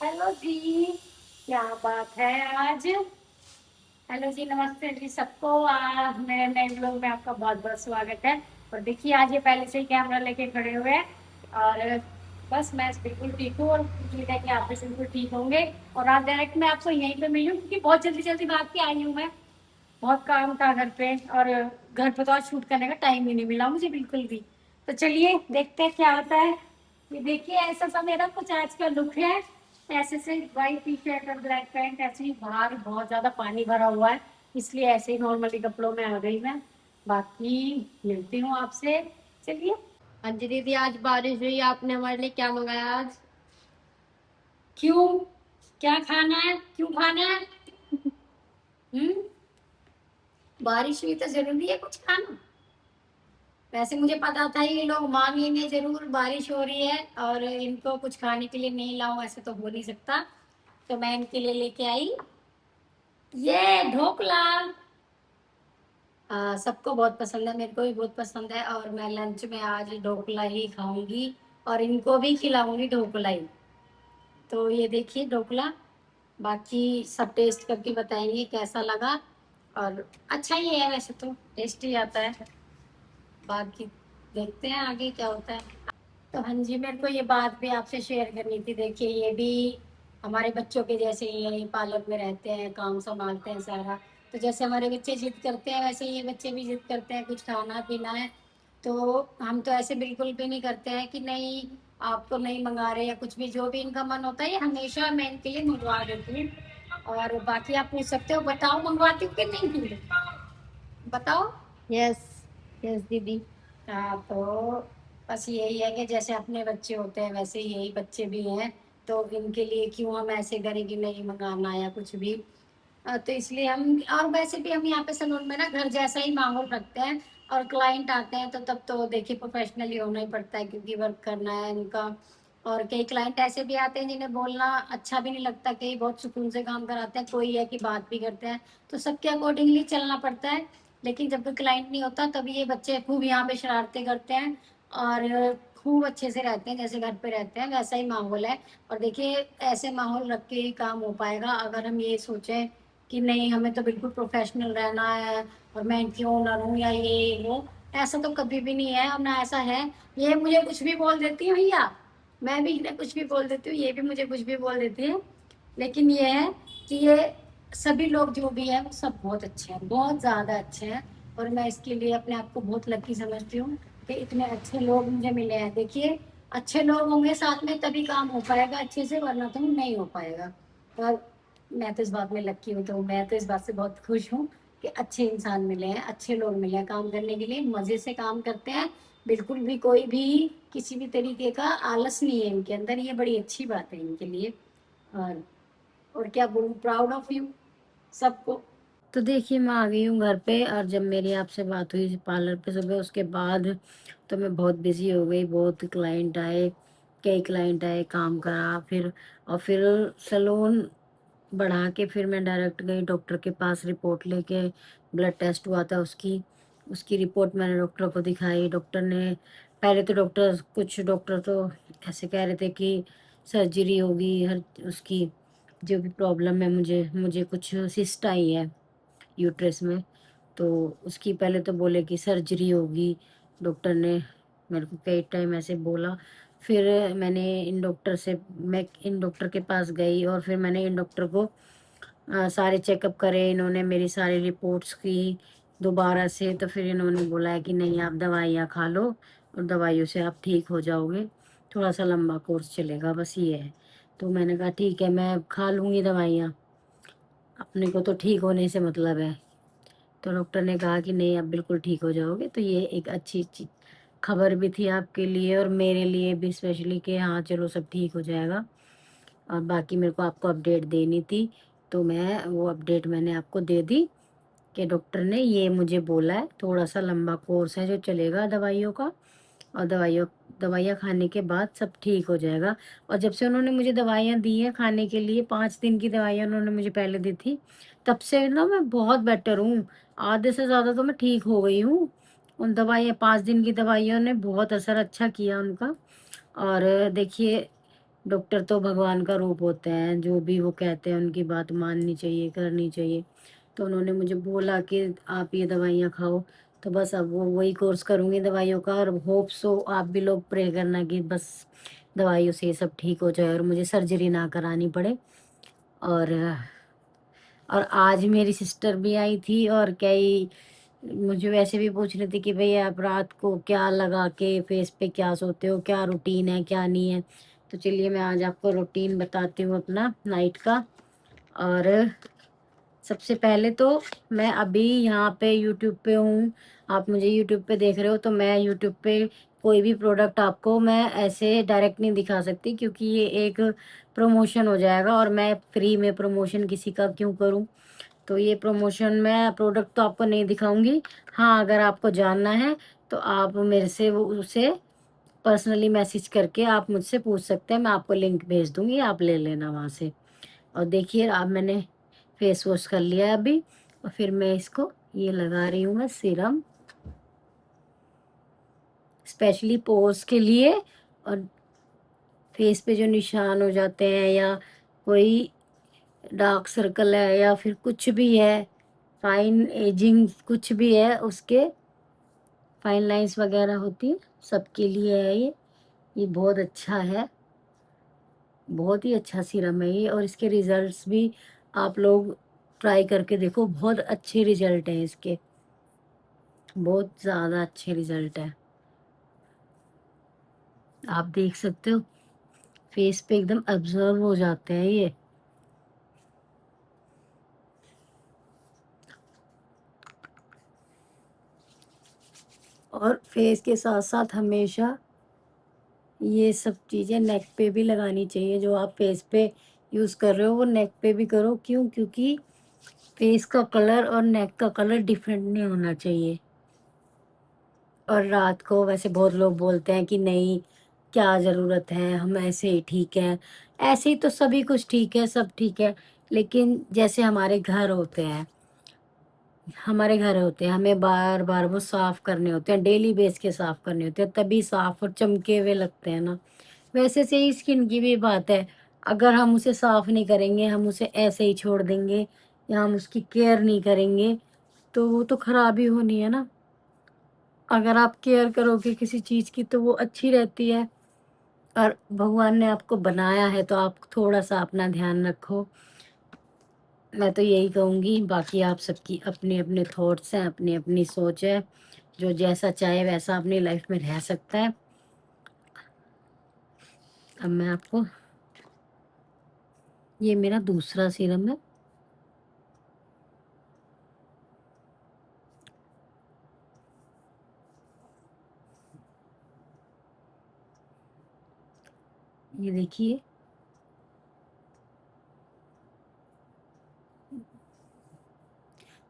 Hello जी। क्या बात है आज। हेलो जी, नमस्ते जी सबको। मेरे नए ब्लॉग में आपका बहुत बहुत स्वागत है। और देखिए, आज ये पहले से ही कैमरा लेके खड़े हुए हैं। और बस मैं बिल्कुल ठीक हूँ और उम्मीद है कि आप भी बिल्कुल ठीक होंगे। और आज डायरेक्ट मैं आपको यहीं पे मिली हूँ क्योंकि बहुत जल्दी जल्दी भाग के आई हूँ मैं। बहुत काम था घर पे, और घर पे तो आज शूट करने का टाइम ही नहीं मिला मुझे बिल्कुल भी। तो चलिए देखते हैं क्या होता है। ये देखिए, ऐसा सा मेरा कुछ आज का लुक है। ऐसे से व्हाइट टी शर्ट और ब्लैक पैंट, ऐसे ही बाहर बहुत ज्यादा पानी भरा हुआ है, इसलिए ऐसे ही नॉर्मली कपड़ों में आ गई मैं। बाकी मिलती हूँ आपसे। चलिए। हाँ जी दीदी, आज बारिश हुई। आपने हमारे लिए क्या मंगाया आज? क्यों? क्या खाना है, क्यों खाना है? हम्म। बारिश हुई तो जरूरी है कुछ खाना। वैसे मुझे पता था ये लोग मांगेंगे जरूर, बारिश हो रही है और इनको कुछ खाने के लिए नहीं लाऊं, ऐसे तो हो नहीं सकता। तो मैं इनके लिए लेके आई ये ढोकला। सबको बहुत पसंद है, मेरे को भी बहुत पसंद है, और मैं लंच में आज ढोकला ही खाऊंगी और इनको भी खिलाऊंगी ढोकला ही। तो ये देखिए ढोकला। बाकी सब टेस्ट करके बताएंगे कैसा लगा। और अच्छा ही है, वैसे तो टेस्टी आता है। बाकी देखते हैं आगे क्या होता है। तो हाँ जी, मेरे को ये बात भी आपसे शेयर करनी थी। देखिए, ये भी हमारे बच्चों के जैसे ही है, ये पार्लर में रहते हैं, काम संभालते हैं सारा। तो जैसे हमारे बच्चे जिद करते हैं, वैसे ये बच्चे भी जिद करते हैं, कुछ खाना पीना है। तो हम तो ऐसे बिल्कुल भी नहीं करते हैं कि नहीं, आप तो नहीं मंगा रहे, या कुछ भी जो भी इनका मन होता है ये हमेशा मैं इनके लिए मंगवा देती हूँ। और बाकी आप पूछ सकते हो, बताओ मंगवाती हूँ कि नहीं, बताओ। यस, यस दीदी। हाँ, तो बस यही है कि जैसे अपने बच्चे होते हैं वैसे यही बच्चे भी हैं। तो इनके लिए क्यों हम ऐसे करें कि नहीं मंगाना या कुछ भी। तो इसलिए हम, और वैसे भी हम यहाँ पे सलून में ना घर जैसा ही माहौल रखते हैं। और क्लाइंट आते हैं तो तब तो देखिए प्रोफेशनली होना ही पड़ता है, क्योंकि वर्क करना है इनका। और कई क्लाइंट ऐसे भी आते हैं जिन्हें बोलना अच्छा भी नहीं लगता, कई बहुत सुकून से काम कराते हैं, कोई है कि बात भी करते हैं। तो सबके अकॉर्डिंगली चलना पड़ता है। लेकिन जब कोई क्लाइंट नहीं होता तभी ये बच्चे खूब यहाँ पे शरारतें करते हैं। और खूब अच्छे से रहते हैं, जैसे घर पे रहते हैं वैसा ही माहौल है। और देखिए, ऐसे माहौल रख के ही काम हो पाएगा। अगर हम ये सोचें कि नहीं हमें तो बिल्कुल प्रोफेशनल रहना है और मैं इनकी ओनर हूँ या ये वो, ऐसा तो कभी भी नहीं है और ना ऐसा है। ये मुझे कुछ भी बोल देती है भैया, मैं भी इन्हें कुछ भी बोल देती हूँ, ये भी मुझे कुछ भी बोल देती है। लेकिन ये है कि ये सभी लोग जो भी है वो सब बहुत अच्छे हैं, बहुत ज्यादा अच्छे हैं। और मैं इसके लिए अपने आप को बहुत लकी समझती हूँ कि इतने अच्छे लोग मुझे मिले हैं। देखिए, अच्छे लोग होंगे साथ में तभी काम हो पाएगा अच्छे से, वरना तो नहीं हो पाएगा। और मैं तो इस बात में लकी हूँ, तो मैं तो इस बात से बहुत खुश हूँ कि अच्छे इंसान मिले हैं, अच्छे लोग मिले हैं काम करने के लिए, मजे से काम करते हैं। बिल्कुल भी कोई भी किसी भी तरीके का आलस नहीं है इनके अंदर, ये बड़ी अच्छी बात है इनके लिए। और और क्या बोलूं, प्राउड ऑफ यू सबको। तो देखिए, मैं आ गई हूँ घर पे, और जब मेरी आपसे बात हुई पार्लर पे सुबह, उसके बाद तो मैं बहुत बिजी हो गई। बहुत क्लाइंट आए, कई क्लाइंट आए, काम करा फिर। और फिर सैलून बढ़ा के फिर मैं डायरेक्ट गई डॉक्टर के पास रिपोर्ट लेके। ब्लड टेस्ट हुआ था उसकी उसकी रिपोर्ट मैंने डॉक्टर को दिखाई। डॉक्टर ने पहले तो डॉक्टर कुछ डॉक्टर तो ऐसे कह रहे थे कि सर्जरी होगी हर उसकी, जो भी प्रॉब्लम है, मुझे मुझे कुछ सिस्ट आई है यूट्रस में। तो उसकी पहले तो बोले कि सर्जरी होगी। डॉक्टर ने मेरे को कई टाइम ऐसे बोला। फिर मैं इन डॉक्टर के पास गई, और फिर मैंने इन डॉक्टर को सारे चेकअप करे। इन्होंने मेरी सारी रिपोर्ट्स की दोबारा से। तो फिर इन्होंने बोला है कि नहीं, आप दवाइयाँ खा लो और दवाइयों से आप ठीक हो जाओगे। थोड़ा सा लंबा कोर्स चलेगा, बस ये है। तो मैंने कहा ठीक है, मैं खा लूँगी दवाइयाँ, अपने को तो ठीक होने से मतलब है। तो डॉक्टर ने कहा कि नहीं, आप बिल्कुल ठीक हो जाओगे। तो ये एक अच्छी खबर भी थी आपके लिए और मेरे लिए भी स्पेशली, कि हाँ चलो सब ठीक हो जाएगा। और बाकी मेरे को आपको अपडेट देनी थी, तो मैं वो अपडेट मैंने आपको दे दी कि डॉक्टर ने ये मुझे बोला है, थोड़ा सा लंबा कोर्स है जो चलेगा दवाइयों का। और दवाइयाँ खाने के बाद सब ठीक हो जाएगा। और जब से उन्होंने मुझे दवाइयाँ दी हैं खाने के लिए, 5 दिन की दवाइयाँ उन्होंने मुझे पहले दी थी, तब से ना मैं बहुत बेटर हूँ। आधे से ज़्यादा तो मैं ठीक हो गई हूँ। उन दवाइयाँ, 5 दिन की दवाइयों ने बहुत असर अच्छा किया उनका। और देखिए, डॉक्टर तो भगवान का रूप होते हैं, जो भी वो कहते हैं उनकी बात माननी चाहिए, करनी चाहिए। तो उन्होंने मुझे बोला कि आप ये दवाइयाँ खाओ, तो बस अब वो वही कोर्स करूँगी दवाइयों का, और होप सो आप भी लोग प्रे करना कि बस दवाइयों से ये सब ठीक हो जाए और मुझे सर्जरी ना करानी पड़े। और आज मेरी सिस्टर भी आई थी, और कई मुझे वैसे भी पूछ रही थी कि भई आप रात को क्या लगा के फेस पे क्या सोते हो? क्या रूटीन है, क्या नहीं है? तो चलिए मैं आज आपको रूटीन बताती हूँ अपना नाइट का। और सबसे पहले तो मैं अभी यहाँ पे यूट्यूब पे हूँ, आप मुझे यूट्यूब पे देख रहे हो, तो मैं यूट्यूब पे कोई भी प्रोडक्ट आपको मैं ऐसे डायरेक्ट नहीं दिखा सकती, क्योंकि ये एक प्रमोशन हो जाएगा, और मैं फ्री में प्रमोशन किसी का क्यों करूँ? तो ये प्रमोशन मैं प्रोडक्ट तो आपको नहीं दिखाऊंगी। हाँ, अगर आपको जानना है तो आप मेरे से वो उसे पर्सनली मैसेज करके आप मुझसे पूछ सकते हैं, मैं आपको लिंक भेज दूंगी, आप ले लेना वहाँ से। और देखिए अब मैंने फेस वॉश कर लिया है अभी, और फिर मैं इसको ये लगा रही हूँ मैं सीरम, स्पेशली पोर्स के लिए। और फेस पे जो निशान हो जाते हैं, या कोई डार्क सर्कल है, या फिर कुछ भी है, फाइन एजिंग कुछ भी है, उसके फाइन लाइंस वगैरह होती है, सबके लिए है ये। ये बहुत अच्छा है, बहुत ही अच्छा सीरम है ये, और इसके रिजल्ट्स भी आप लोग ट्राई करके देखो, बहुत अच्छे रिजल्ट हैं इसके, बहुत ज़्यादा अच्छे रिजल्ट है। आप देख सकते हो फेस पे एकदम ऑब्जर्व हो जाते हैं ये। और फेस के साथ साथ हमेशा ये सब चीज़ें नेक पे भी लगानी चाहिए, जो आप फेस पे यूज़ कर रहे हो वो नेक पे भी करो। क्यों? क्योंकि फेस का कलर और नेक का कलर डिफरेंट नहीं होना चाहिए। और रात को वैसे बहुत लोग बोलते हैं कि नहीं, क्या ज़रूरत है, हम ऐसे ही ठीक है। ऐसे ही तो सभी कुछ ठीक है, सब ठीक है। लेकिन जैसे हमारे घर होते हैं, हमें बार-बार वो साफ़ करने होते हैं, डेली बेस के साफ़ करने होते हैं, तभी साफ़ और चमके हुए लगते हैं ना। वैसे से ही स्किन की भी बात है, अगर हम उसे साफ़ नहीं करेंगे, हम उसे ऐसे ही छोड़ देंगे, या हम उसकी केयर नहीं करेंगे, तो वो तो खराब ही होनी है ना। अगर आप केयर करोगे किसी चीज़ की तो वो अच्छी रहती है, और भगवान ने आपको बनाया है तो आप थोड़ा-सा अपना ध्यान रखो। मैं तो यही कहूँगी, बाकी आप सबकी अपने-अपने थॉट्स हैं, अपनी-अपनी सोच है, जो जैसा चाहे वैसा अपनी लाइफ़ में रह सकता है। अब मैं आपको, ये मेरा दूसरा सीरम है। ये देखिए,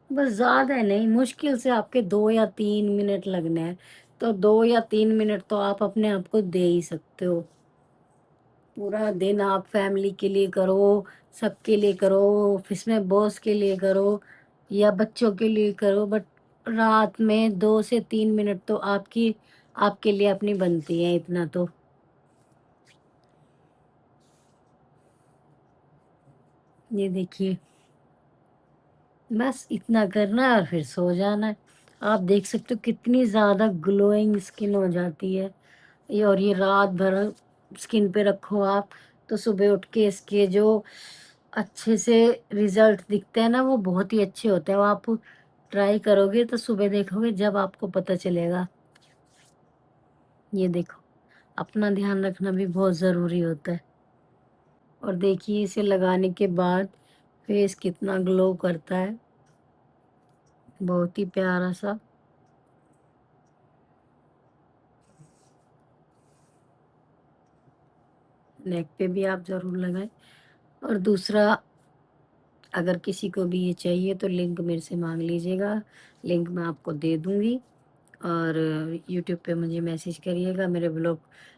बस ज़्यादा नहीं, मुश्किल से आपके 2 या 3 मिनट लगने हैं, तो 2 या 3 मिनट तो आप अपने आप को दे ही सकते हो। पूरा दिन आप फैमिली के लिए करो, सबके लिए करो, ऑफ़िस में बॉस के लिए करो, या बच्चों के लिए करो, बट रात में 2 से 3 मिनट तो आपके लिए अपनी बनती है, इतना तो। ये देखिए, बस इतना करना है और फिर सो जाना है। आप देख सकते हो कितनी ज़्यादा ग्लोइंग स्किन हो जाती है। ये रात भर स्किन पे रखो आप, तो सुबह उठ के इसके जो अच्छे से रिजल्ट दिखते हैं ना, वो बहुत ही अच्छे होते हैं। वो आप ट्राई करोगे तो सुबह देखोगे जब आपको पता चलेगा। ये देखो, अपना ध्यान रखना भी बहुत ज़रूरी होता है। और देखिए इसे लगाने के बाद फेस कितना ग्लो करता है, बहुत ही प्यारा सा। नेक पे भी आप ज़रूर लगाएँ। और दूसरा, अगर किसी को भी ये चाहिए तो लिंक मेरे से माँग लीजिएगा, लिंक मैं आपको दे दूँगी। और यूट्यूब पे मुझे मैसेज करिएगा।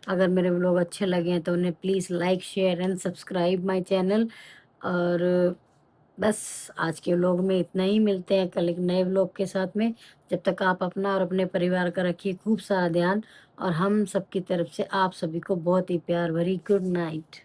अगर मेरे व्लॉग अच्छे लगे हैं तो उन्हें please like, share and subscribe my channel. और बस आज के व्लॉग में इतना ही, मिलते हैं कल एक नए व्लॉग के साथ में। जब तक आप अपना और अपने परिवार का रखिए खूब सारा ध्यान, और हम सबकी तरफ से आप सभी को बहुत ही प्यार भरी गुड नाइट।